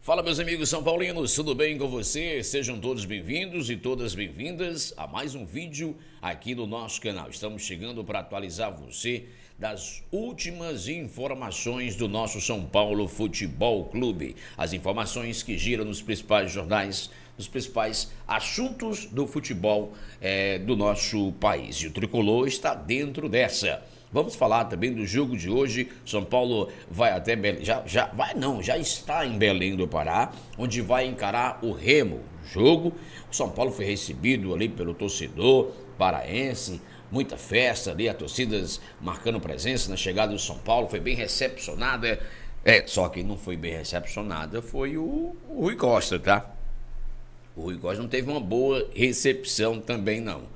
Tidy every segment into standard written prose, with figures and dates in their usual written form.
Fala, meus amigos São Paulinos, tudo bem com você? Sejam todos bem-vindos e todas bem-vindas a mais um vídeo aqui no nosso canal. Estamos chegando para atualizar você das últimas informações do nosso São Paulo Futebol Clube. As informações que giram nos principais jornais, nos principais assuntos do futebol do nosso país. E o Tricolor está dentro dessa. Vamos falar também do jogo de hoje. São Paulo vai até Belém, já está em Belém do Pará, onde vai encarar o Remo. O São Paulo foi recebido ali pelo torcedor paraense, muita festa ali, as torcidas marcando presença na chegada do São Paulo, foi bem recepcionada. Só que não foi bem recepcionada foi o Rui Costa, tá? O Rui Costa não teve uma boa recepção também, não.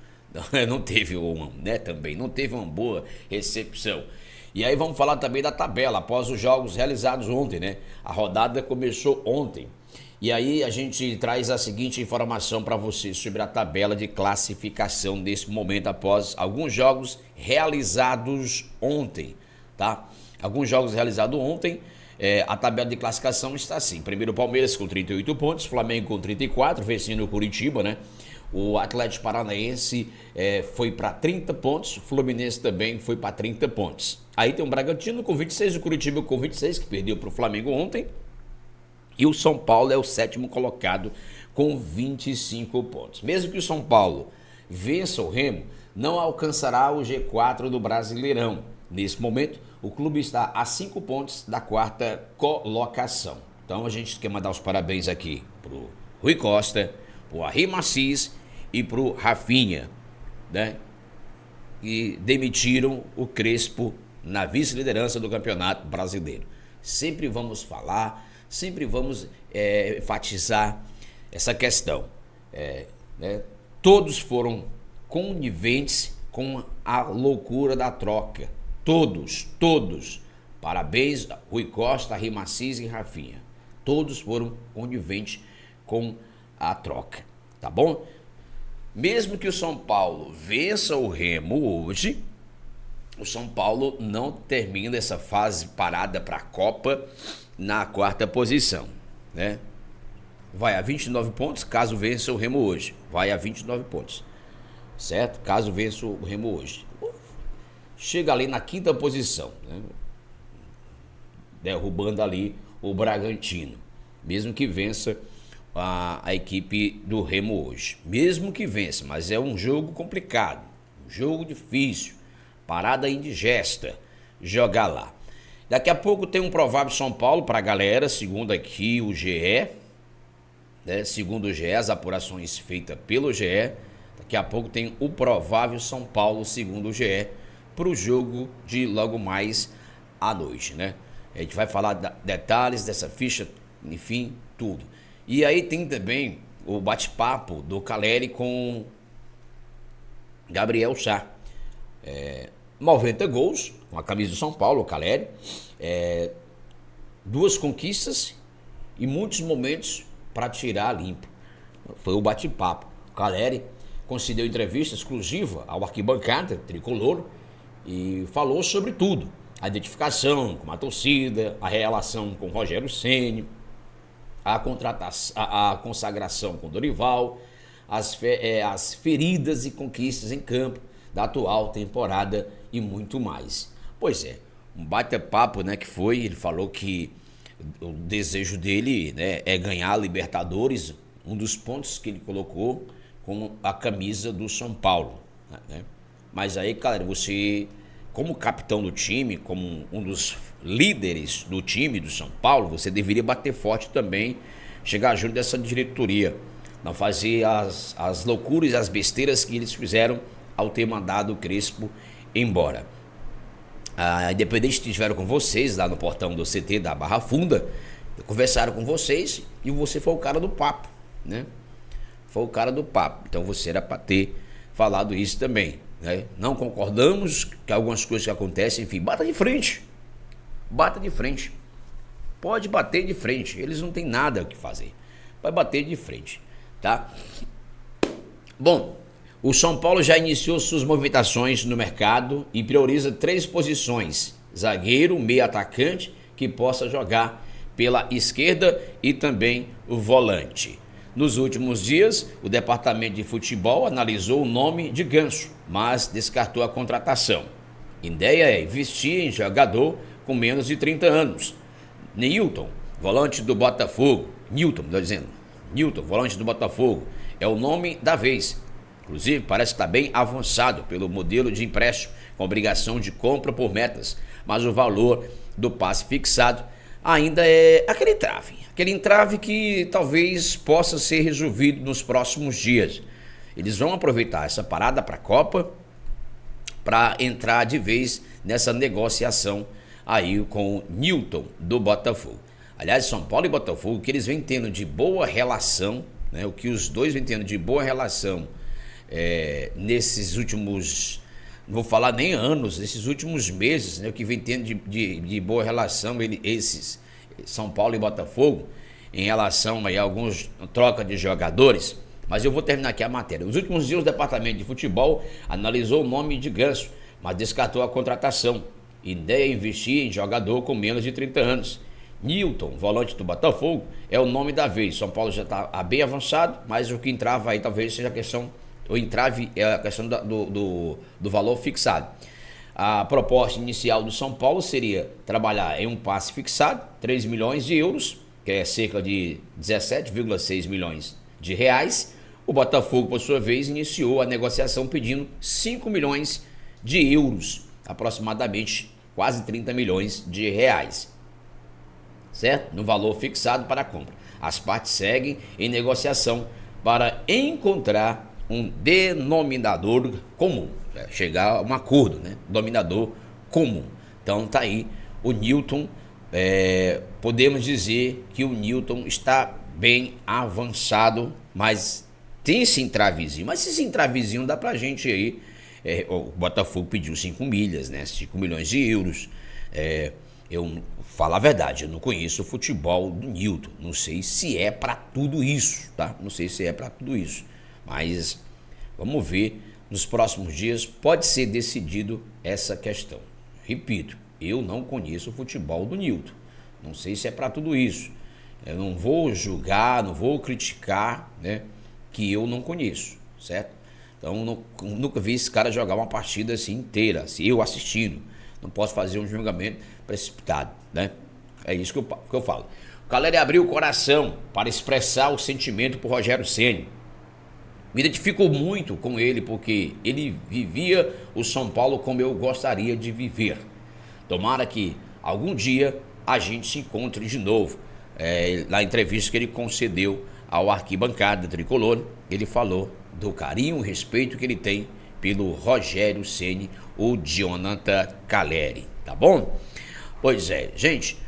Não teve uma boa recepção. E aí vamos falar também da tabela, após os jogos realizados ontem, né? A rodada começou ontem. E aí a gente traz a seguinte informação para você sobre a tabela de classificação desse momento, após alguns jogos realizados ontem, tá? Alguns jogos realizados ontem. A tabela de classificação está assim: primeiro o Palmeiras com 38 pontos, Flamengo com 34, vencendo o Curitiba, né? O Atlético Paranaense foi para 30 pontos, o Fluminense também foi para 30 pontos. Aí tem o Bragantino com 26, o Curitiba com 26, que perdeu para o Flamengo ontem. E o São Paulo é o sétimo colocado com 25 pontos. Mesmo que o São Paulo vença o Remo, não alcançará o G4 do Brasileirão. Nesse momento, o clube está a 5 pontos da quarta colocação. Então a gente quer mandar os parabéns aqui para o Rui Costa, pro Arrim Assis e pro Rafinha, né? E demitiram o Crespo na vice-liderança do Campeonato Brasileiro. Sempre vamos falar, sempre vamos enfatizar essa questão. Né? Todos foram coniventes com a loucura da troca. Todos. Parabéns, Rui Costa, Arrim Assis e Rafinha. Todos foram coniventes com a troca, tá bom? Mesmo que o São Paulo vença o Remo hoje, o São Paulo não termina essa fase parada para a Copa na quarta posição, né? Vai a 29 pontos caso vença o Remo hoje. Vai a 29 pontos, certo? Caso vença o Remo hoje. Chega ali na quinta posição, né? Derrubando ali o Bragantino, mesmo que vença a equipe do Remo hoje. Mesmo que vença, mas é um jogo complicado, um jogo difícil, parada indigesta, jogar lá. Daqui a pouco tem um provável São Paulo para a galera, segundo aqui o GE, né? Segundo o GE, as apurações feitas pelo GE, daqui a pouco tem o provável São Paulo, segundo o GE, para o jogo de logo mais à noite, né? A gente vai falar detalhes dessa ficha, enfim, tudo. E aí tem também o bate-papo do Caleri com Gabriel Sá. 90 gols com a camisa do São Paulo, o Caleri. 2 conquistas e muitos momentos para tirar limpo. Foi o bate-papo. O Caleri concedeu entrevista exclusiva ao Arquibancada Tricolor e falou sobre tudo. A identificação com a torcida, a relação com o Rogério Ceni, a consagração com o Dorival, as feridas e conquistas em campo da atual temporada e muito mais. Pois é, um bate-papo, né, que foi, ele falou que o desejo dele, né, é ganhar a Libertadores, um dos pontos que ele colocou com a camisa do São Paulo, né? Mas aí, cara, você, como capitão do time, como um dos líderes do time do São Paulo, você deveria bater forte também, chegar junto dessa diretoria, não fazer as loucuras e as besteiras que eles fizeram ao ter mandado o Crespo embora. Independente que estiveram com vocês lá no portão do CT da Barra Funda, conversaram com vocês e você foi o cara do papo, né? Foi o cara do papo, então você era para ter falado isso também, né? Não concordamos com algumas coisas que acontecem, enfim, bata de frente, pode bater de frente, eles não têm nada o que fazer, vai bater de frente, tá? Bom, o São Paulo já iniciou suas movimentações no mercado e prioriza 3 posições: zagueiro, meio atacante que possa jogar pela esquerda e também o volante. Nos últimos dias, o departamento de futebol analisou o nome de Ganso, mas descartou a contratação. A ideia é investir em jogador com menos de 30 anos. Nilton, volante do Botafogo. Nilton, volante do Botafogo, é o nome da vez. Inclusive, parece que está bem avançado pelo modelo de empréstimo, com obrigação de compra por metas, mas o valor do passe fixado ainda é aquele entrave que talvez possa ser resolvido nos próximos dias. Eles vão aproveitar essa parada para a Copa para entrar de vez nessa negociação aí com o Nilton do Botafogo. Aliás, São Paulo e Botafogo, que eles vêm tendo de boa relação, né, o que os dois vêm tendo de boa relação nesses últimos, não vou falar nem anos, nesses últimos meses, né, o que vem tendo de boa relação esses São Paulo e Botafogo em relação aí a alguns troca de jogadores. Mas eu vou terminar aqui a matéria. Nos últimos dias, o departamento de futebol analisou o nome de Ganso, mas descartou a contratação. Ideia é investir em jogador com menos de 30 anos. Nilton, volante do Botafogo, é o nome da vez. São Paulo já está bem avançado, mas o que entrava aí talvez seja a questão, o entrave é a questão do valor fixado. A proposta inicial do São Paulo seria trabalhar em um passe fixado, 3 milhões de euros, que é cerca de 17,6 milhões de reais. O Botafogo, por sua vez, iniciou a negociação pedindo 5 milhões de euros, aproximadamente quase 30 milhões de reais, certo? No valor fixado para a compra. As partes seguem em negociação para encontrar um denominador comum, chegar a um acordo, né? Denominador comum. Então tá aí o Nilton, podemos dizer que o Nilton está bem avançado, mas tem esse entravezinho. Mas esse entravezinho dá pra gente aí, o Botafogo pediu 5 milhas, né? 5 milhões de euros. Eu falo a verdade, eu não conheço o futebol do Nilton, não sei se é para tudo isso, tá? Não sei se é para tudo isso, mas vamos ver nos próximos dias, pode ser decidido essa questão. Repito, eu não conheço o futebol do Nilton, não sei se é para tudo isso. Eu não vou julgar, não vou criticar, né, que eu não conheço, certo? Então, nunca vi esse cara jogar uma partida assim inteira, assim, eu assistindo. Não posso fazer um julgamento precipitado, né? É isso que eu falo. O Caleri abriu o coração para expressar o sentimento por Rogério Ceni. Me identifico muito com ele porque ele vivia o São Paulo como eu gostaria de viver. Tomara que algum dia a gente se encontre de novo. Na entrevista que ele concedeu ao Arquibancada Tricolor, ele falou do carinho e respeito que ele tem pelo Rogério Ceni, o Jonathan Caleri, tá bom? Pois é, gente,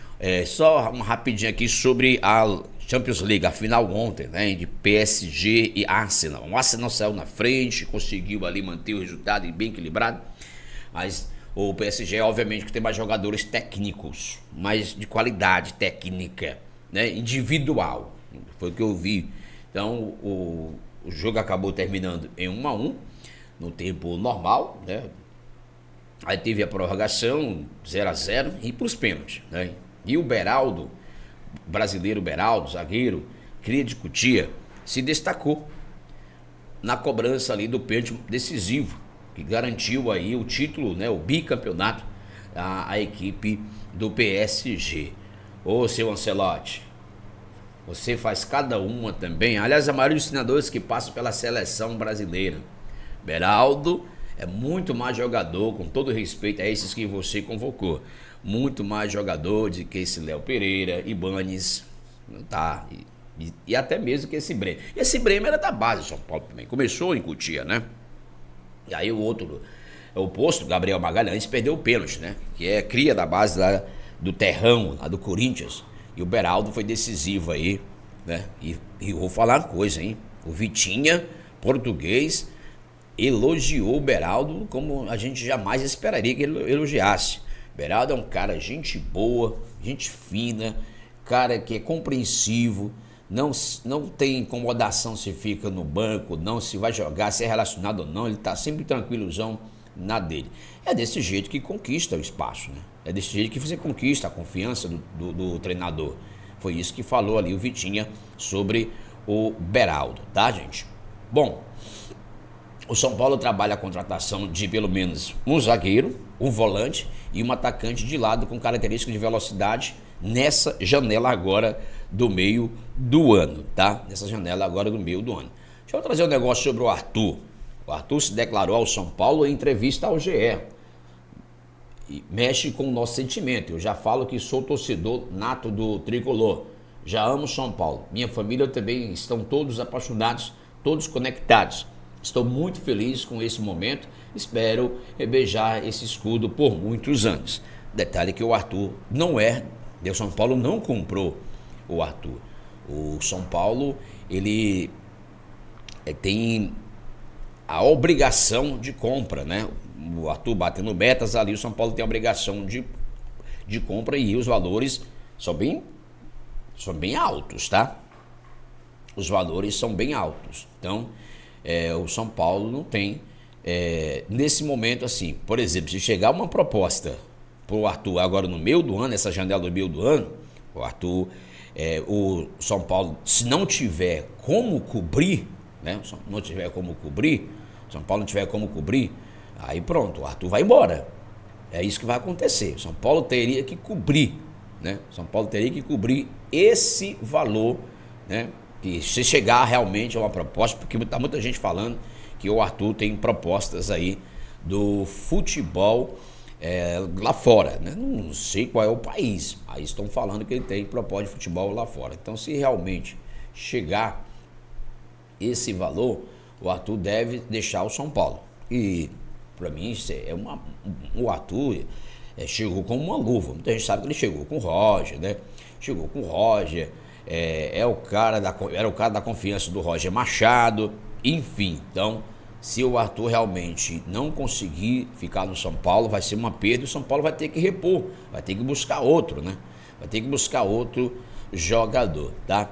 só uma rapidinho aqui sobre a Champions League, a final ontem, né, de PSG e Arsenal. O Arsenal saiu na frente, conseguiu ali manter o resultado bem equilibrado, mas o PSG, obviamente, que tem mais jogadores técnicos, mais de qualidade técnica, né, individual, foi o que eu vi. Então, o jogo acabou terminando em 1-1, no tempo normal, né? Aí teve a prorrogação, 0-0, e para os pênaltis, né? E o Beraldo, brasileiro Beraldo, zagueiro, cria de Cotia, se destacou na cobrança ali do pênalti decisivo, que garantiu aí o título, né? O bicampeonato à equipe do PSG. Ô, seu Ancelotti, você faz cada uma também. Aliás, a maioria dos treinadores que passam pela seleção brasileira. Beraldo é muito mais jogador, com todo respeito a esses que você convocou, muito mais jogador do que esse Léo Pereira, Ibanes, tá? E até mesmo que esse Bremer. Esse Bremer era da base de São Paulo também, começou em Cotia, né? E aí o outro, o oposto, Gabriel Magalhães, perdeu o pênalti, né? Que é cria da base lá do Terrão, lá do Corinthians. E o Beraldo foi decisivo aí, né? E eu vou falar uma coisa, hein? O Vitinha, português, elogiou o Beraldo como a gente jamais esperaria que ele elogiasse. Beraldo é um cara gente boa, gente fina, cara que é compreensivo, não tem incomodação se fica no banco, não se vai jogar, se é relacionado ou não, ele tá sempre tranquilozão na dele. É desse jeito que conquista o espaço, né? É desse jeito que você conquista a confiança do treinador. Foi isso que falou ali o Vitinha sobre o Beraldo, tá, gente? Bom, o São Paulo trabalha a contratação de pelo menos um zagueiro, um volante e um atacante de lado com características de velocidade nessa janela agora do meio do ano, tá? Nessa janela agora do meio do ano. Deixa eu trazer um negócio sobre o Arthur. O Arthur se declarou ao São Paulo em entrevista ao GE. E mexe com o nosso sentimento. Eu já falo que sou torcedor nato do tricolor. Já amo São Paulo. Minha família também estão todos apaixonados, todos conectados. Estou muito feliz com esse momento. Espero beijar esse escudo por muitos anos. Detalhe que o Arthur não é. O São Paulo não comprou o Arthur. O São Paulo, ele tem a obrigação de compra, né? O Arthur batendo metas ali, o São Paulo tem a obrigação de compra e os valores são bem altos, tá? Os valores são bem altos. Então, o São Paulo não tem, nesse momento assim, por exemplo, se chegar uma proposta para o Arthur agora no meio do ano, essa janela do meio do ano, o Arthur, o São Paulo, se não tiver como cobrir, né? Se não tiver como cobrir, São Paulo não tiver como cobrir, aí pronto, o Arthur vai embora. É isso que vai acontecer. São Paulo teria que cobrir, né? São Paulo teria que cobrir esse valor, né? Que se chegar realmente a uma proposta, porque está muita gente falando que o Arthur tem propostas aí do futebol lá fora, né? Não sei qual é o país, aí estão falando que ele tem proposta de futebol lá fora. Então, se realmente chegar esse valor, o Arthur deve deixar o São Paulo. E para mim isso o Arthur chegou com uma luva. Muita gente sabe que ele chegou com o Roger, né? Chegou com o Roger, era o cara da confiança do Roger Machado, enfim. Então, se o Arthur realmente não conseguir ficar no São Paulo, vai ser uma perda e o São Paulo vai ter que repor, vai ter que buscar outro, né? Vai ter que buscar outro jogador, tá?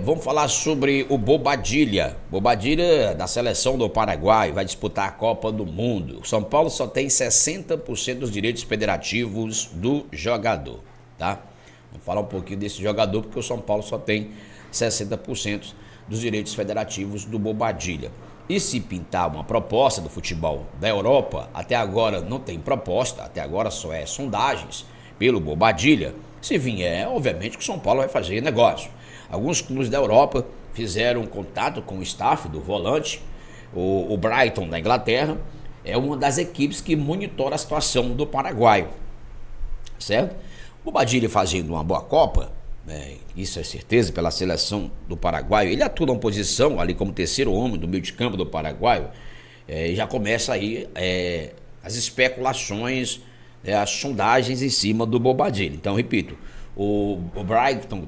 Vamos falar sobre o Bobadilla. Bobadilla da seleção do Paraguai vai disputar a Copa do Mundo. O São Paulo só tem 60% dos direitos federativos do jogador, tá? Vamos falar um pouquinho desse jogador porque o São Paulo só tem 60% dos direitos federativos do Bobadilla. E se pintar uma proposta do futebol da Europa, até agora não tem proposta, até agora só sondagens pelo Bobadilla. Se vier, obviamente que o São Paulo vai fazer negócio. Alguns clubes da Europa fizeram contato com o staff do volante. O Brighton da Inglaterra é uma das equipes que monitora a situação do Paraguai, certo? O Bobadilla fazendo uma boa Copa, isso é certeza, pela seleção do Paraguai. Ele atua na posição ali como terceiro homem do meio de campo do Paraguai. E já começa aí as especulações, as sondagens em cima do Bobadilla. Então, repito, o Brighton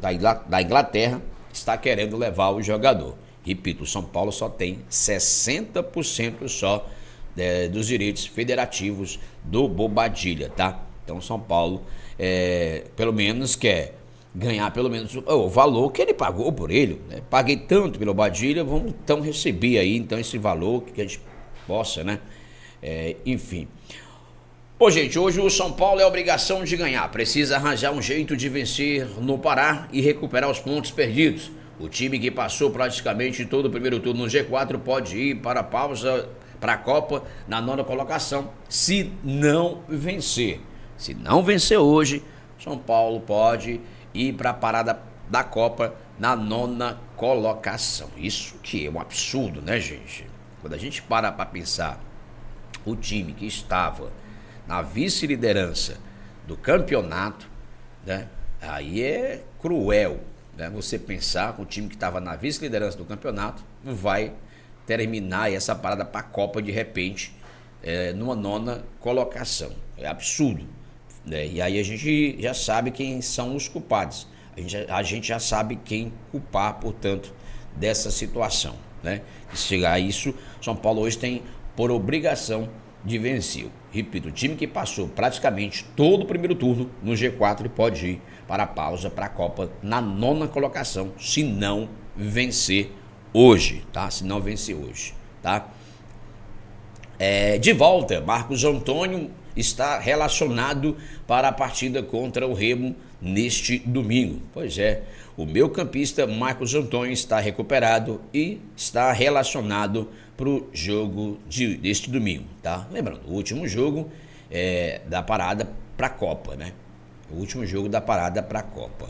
da Inglaterra está querendo levar o jogador. Repito, o São Paulo só tem 60% só dos direitos federativos do Bobadilla, tá? Então, o São Paulo, pelo menos, quer ganhar pelo menos o valor que ele pagou por ele, né? Paguei tanto pelo Bobadilla, vamos então receber aí então esse valor que a gente possa, né? Enfim. Bom, gente, hoje o São Paulo é obrigação de ganhar. Precisa arranjar um jeito de vencer no Pará e recuperar os pontos perdidos. O time que passou praticamente todo o primeiro turno no G4 pode ir para a pausa para a Copa na 9ª colocação, se não vencer. Se não vencer hoje, São Paulo pode ir para a parada da Copa na 9ª colocação. Isso que é um absurdo, né, gente? Quando a gente para pensar, o time que estava na vice-liderança do campeonato, né? Aí é cruel, né? Você pensar que o time que estava na vice-liderança do campeonato vai terminar essa parada para a Copa de repente, numa 9ª colocação. É absurdo, né? E aí a gente já sabe quem são os culpados. A gente já sabe quem culpar, portanto, dessa situação, né? Se chegar a isso, São Paulo hoje tem por obrigação de vencer. Repito, o time que passou praticamente todo o primeiro turno no G4 pode ir para a pausa para a Copa na 9ª colocação, se não vencer hoje, tá? Se não vencer hoje, tá? De volta, Marcos Antônio está relacionado para a partida contra o Remo neste domingo. Pois é, o meio-campista Marcos Antônio está recuperado e está relacionado para o jogo deste domingo, tá? Lembrando, o último jogo da parada para a Copa, né? O último jogo da parada para a Copa.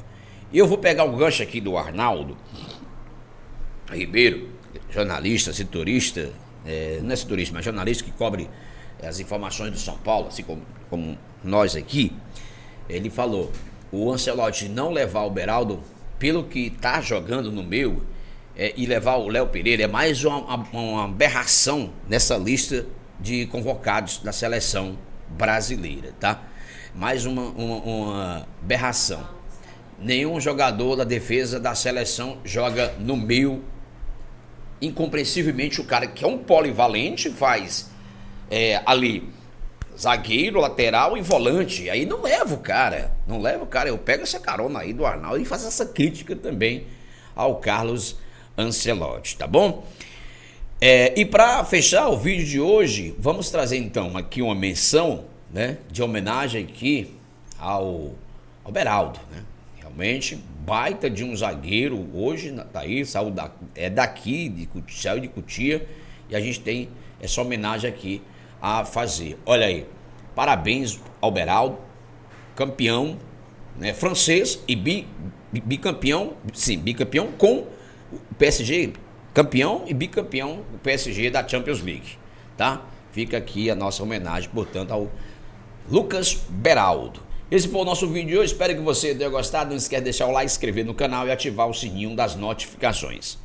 E eu vou pegar um gancho aqui do Arnaldo Ribeiro, jornalista, setorista, não é setorista, mas jornalista que cobre as informações do São Paulo, assim como nós aqui. Ele falou, o Ancelotti não levar o Beraldo, pelo que está jogando no meio, e levar o Léo Pereira, é mais uma aberração nessa lista de convocados da seleção brasileira, tá? Mais uma aberração. Nenhum jogador da defesa da seleção joga no meio. Incompreensivelmente, o cara que é um polivalente faz ali zagueiro, lateral e volante. Aí não leva o cara. Eu pego essa carona aí do Arnaldo e faço essa crítica também ao Carlos Ancelotti, tá bom? E para fechar o vídeo de hoje, vamos trazer então aqui uma menção, né, de homenagem aqui ao Beraldo, né? Realmente, baita de um zagueiro, hoje tá aí, saiu daqui, saiu de Cotia, e a gente tem essa homenagem aqui a fazer. Olha aí, parabéns ao Beraldo, campeão, né, francês e bicampeão, sim, bicampeão com o PSG, campeão e bicampeão do PSG da Champions League, tá? Fica aqui a nossa homenagem, portanto, ao Lucas Beraldo. Esse foi o nosso vídeo de hoje, espero que você tenha gostado. Não esquece de deixar o like, se inscrever no canal e ativar o sininho das notificações.